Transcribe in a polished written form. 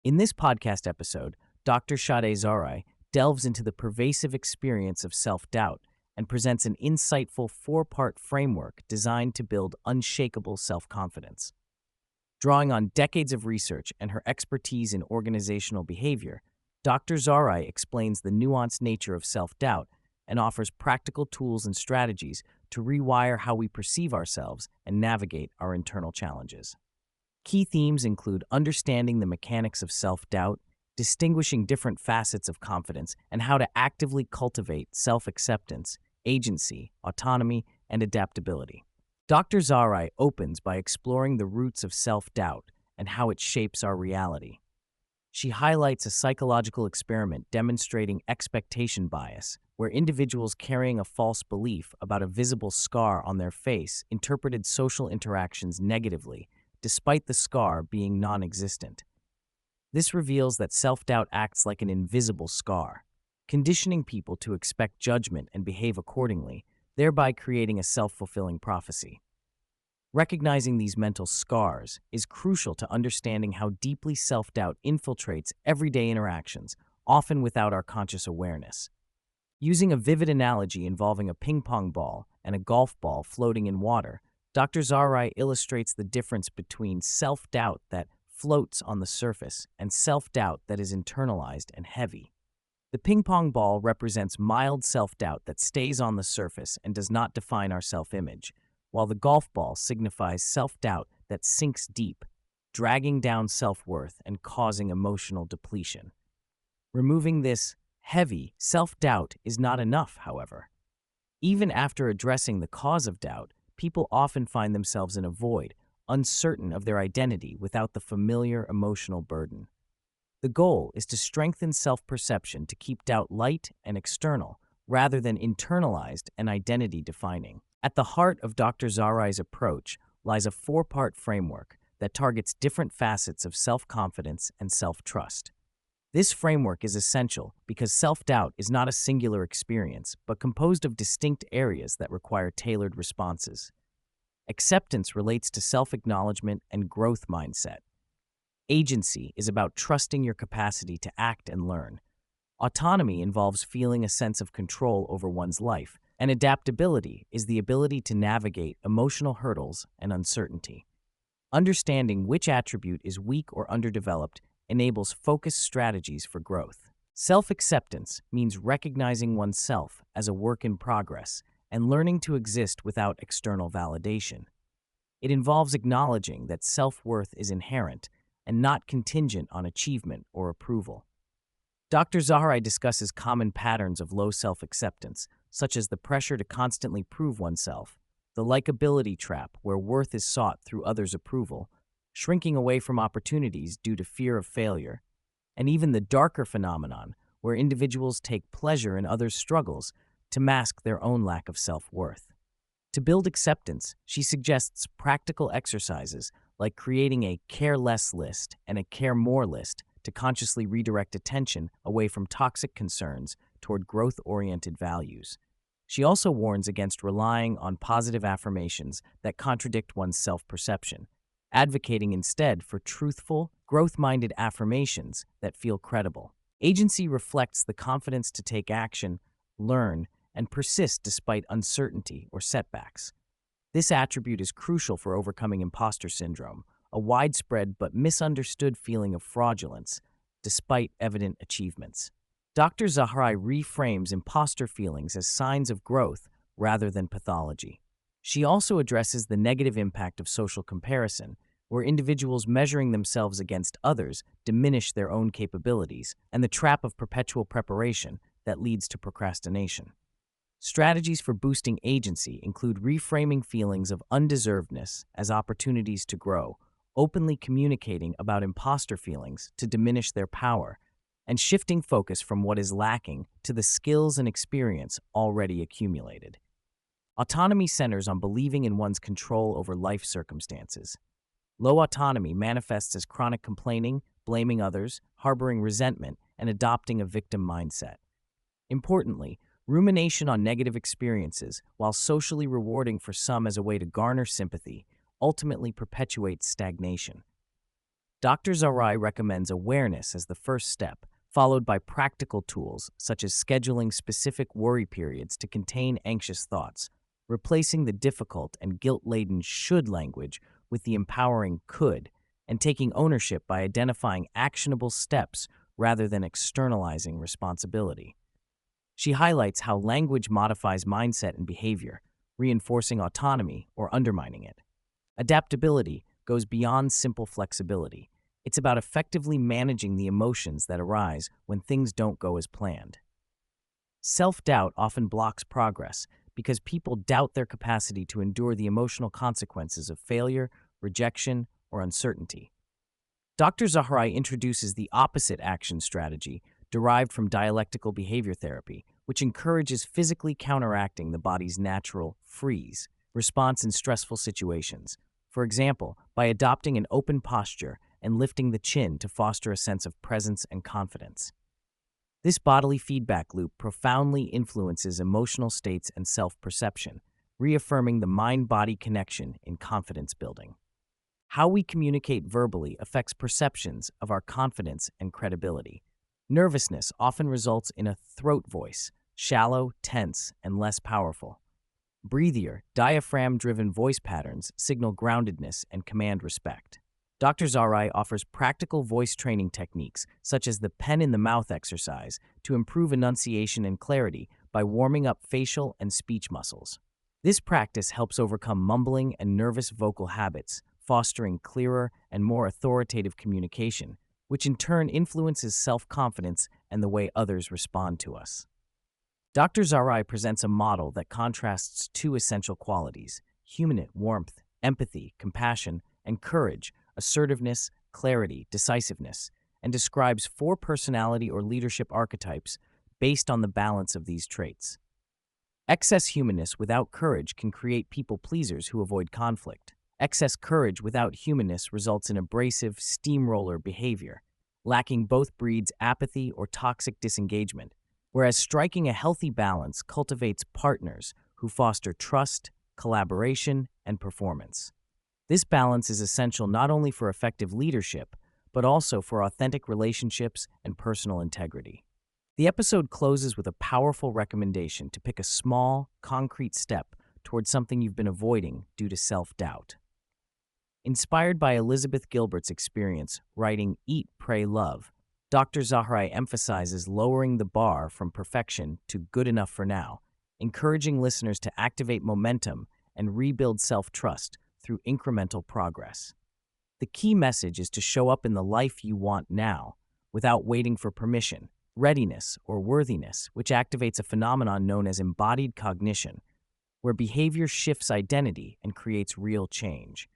In this podcast episode, Dr. Shadé Zahrai delves into the pervasive experience of self-doubt and presents an insightful four-part framework designed to build unshakable self-confidence. Drawing on decades of research and her expertise in organizational behavior, Dr. Zahrai explains the nuanced nature of self-doubt and offers practical tools and strategies to rewire how we perceive ourselves and navigate our internal challenges. Key themes include understanding the mechanics of self-doubt, distinguishing different facets of confidence, and how to actively cultivate self-acceptance, agency, autonomy, and adaptability. Dr. Zahrai opens by exploring the roots of self-doubt and how it shapes our reality. She highlights a psychological experiment demonstrating expectation bias, where individuals carrying a false belief about a visible scar on their face interpreted social interactions negatively, despite the scar being non-existent. This reveals that self-doubt acts like an invisible scar, conditioning people to expect judgment and behave accordingly, thereby creating a self-fulfilling prophecy. Recognizing these mental scars is crucial to understanding how deeply self-doubt infiltrates everyday interactions, often without our conscious awareness. Using a vivid analogy involving a ping-pong ball and a golf ball floating in water, Dr. Zahrai illustrates the difference between self-doubt that floats on the surface and self-doubt that is internalized and heavy. The ping-pong ball represents mild self-doubt that stays on the surface and does not define our self-image, while the golf ball signifies self-doubt that sinks deep, dragging down self-worth and causing emotional depletion. Removing this heavy self-doubt is not enough, however. Even after addressing the cause of doubt, people often find themselves in a void, uncertain of their identity without the familiar emotional burden. The goal is to strengthen self-perception to keep doubt light and external, rather than internalized and identity-defining. At the heart of Dr. Zahrai's approach lies a four-part framework that targets different facets of self-confidence and self-trust. This framework is essential because self-doubt is not a singular experience, but composed of distinct areas that require tailored responses. Acceptance relates to self-acknowledgement and growth mindset. Agency is about trusting your capacity to act and learn. Autonomy involves feeling a sense of control over one's life, and adaptability is the ability to navigate emotional hurdles and uncertainty. Understanding which attribute is weak or underdeveloped enables focused strategies for growth. Self-acceptance means recognizing oneself as a work in progress and learning to exist without external validation. It involves acknowledging that self-worth is inherent and not contingent on achievement or approval. Dr. Zahrai discusses common patterns of low self-acceptance, such as the pressure to constantly prove oneself, the likability trap where worth is sought through others' approval, shrinking away from opportunities due to fear of failure, and even the darker phenomenon where individuals take pleasure in others' struggles to mask their own lack of self-worth. To build acceptance, she suggests practical exercises like creating a care less list and a care more list to consciously redirect attention away from toxic concerns toward growth-oriented values. She also warns against relying on positive affirmations that contradict one's self-perception, advocating instead for truthful, growth-minded affirmations that feel credible. Agency reflects the confidence to take action, learn, and persist despite uncertainty or setbacks. This attribute is crucial for overcoming imposter syndrome, a widespread but misunderstood feeling of fraudulence despite evident achievements. Dr. Zahrai reframes imposter feelings as signs of growth rather than pathology. She also addresses the negative impact of social comparison, where individuals measuring themselves against others diminish their own capabilities, and the trap of perpetual preparation that leads to procrastination. Strategies for boosting agency include reframing feelings of undeservedness as opportunities to grow, openly communicating about imposter feelings to diminish their power, and shifting focus from what is lacking to the skills and experience already accumulated. Autonomy centers on believing in one's control over life circumstances. Low autonomy manifests as chronic complaining, blaming others, harboring resentment, and adopting a victim mindset. Importantly, rumination on negative experiences, while socially rewarding for some as a way to garner sympathy, ultimately perpetuates stagnation. Dr. Zahrai recommends awareness as the first step, followed by practical tools such as scheduling specific worry periods to contain anxious thoughts, replacing the difficult and guilt-laden should language with the empowering could, and taking ownership by identifying actionable steps rather than externalizing responsibility. She highlights how language modifies mindset and behavior, reinforcing autonomy or undermining it. Adaptability goes beyond simple flexibility. It's about effectively managing the emotions that arise when things don't go as planned. Self-doubt often blocks progress because people doubt their capacity to endure the emotional consequences of failure, rejection, or uncertainty. Dr. Zahrai introduces the opposite action strategy derived from dialectical behavior therapy, which encourages physically counteracting the body's natural freeze response in stressful situations. For example, by adopting an open posture and lifting the chin to foster a sense of presence and confidence. This bodily feedback loop profoundly influences emotional states and self-perception, reaffirming the mind-body connection in confidence building. How we communicate verbally affects perceptions of our confidence and credibility. Nervousness often results in a throat voice, shallow, tense, and less powerful. Breathier, diaphragm-driven voice patterns signal groundedness and command respect. Dr. Zahrai offers practical voice training techniques, such as the pen-in-the-mouth exercise, to improve enunciation and clarity by warming up facial and speech muscles. This practice helps overcome mumbling and nervous vocal habits, fostering clearer and more authoritative communication, which in turn influences self-confidence and the way others respond to us. Dr. Zahrai presents a model that contrasts two essential qualities: human warmth, empathy, compassion, and courage, assertiveness, clarity, decisiveness, and describes 4 personality or leadership archetypes based on the balance of these traits. Excess humanness without courage can create people-pleasers who avoid conflict. Excess courage without humanness results in abrasive, steamroller behavior. Lacking both breeds apathy or toxic disengagement, whereas striking a healthy balance cultivates partners who foster trust, collaboration, and performance. This balance is essential not only for effective leadership, but also for authentic relationships and personal integrity. The episode closes with a powerful recommendation to pick a small, concrete step towards something you've been avoiding due to self-doubt. Inspired by Elizabeth Gilbert's experience writing Eat, Pray, Love, Dr. Zahrai emphasizes lowering the bar from perfection to good enough for now, encouraging listeners to activate momentum and rebuild self-trust through incremental progress. The key message is to show up in the life you want now, without waiting for permission, readiness, or worthiness, which activates a phenomenon known as embodied cognition, where behavior shifts identity and creates real change.